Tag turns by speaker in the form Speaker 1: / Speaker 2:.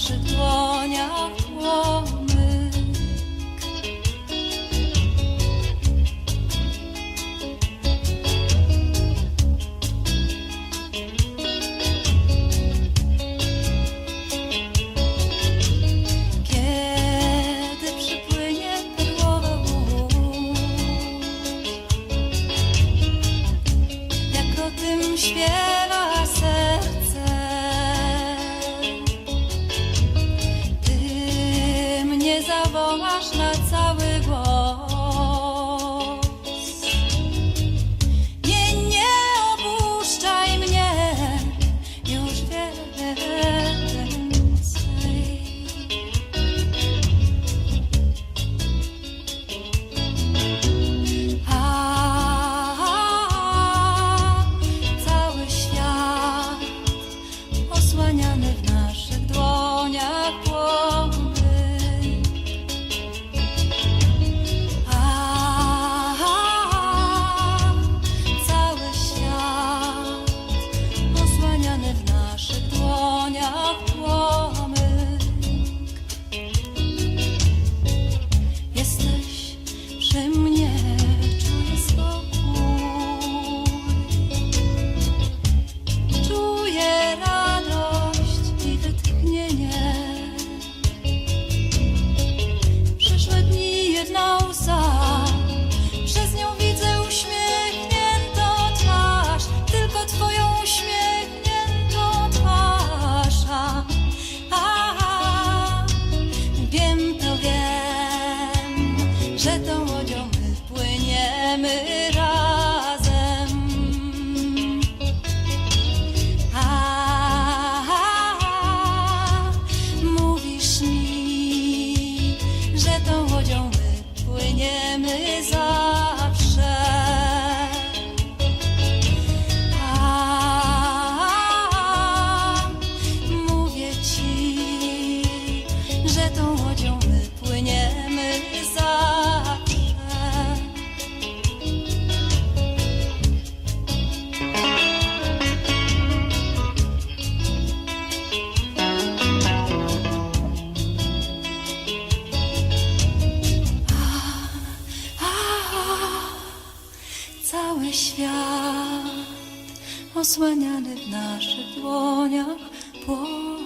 Speaker 1: naszych dłoniach płomyk. Kiedy przypłynie perłowa łódź, jak o tym śpiewa serce, ty mnie zawołasz na cały głos. Nie, nie opuszczaj mnie już więcej. Cały świat osłaniany w naszych dłoniach płomyk. Cały świat osłaniany w naszych dłoniach płomyk. Jesteś przy mnie, czuję spokój, czuję radość i wytchnienie. Przeszłe dni jedna łza, przez nią widzę uśmiechniętą twarz, tylko twoją uśmiechniętą twarz. Wiem, to wiem, że tą łodzią my płyniemy razem. Mówisz mi, że tą łodzią my płyniemy zawsze. Mówię ci, że tą łodzią my płyniemy zawsze. Cały świat osłaniany w naszych dłoniach płomyk.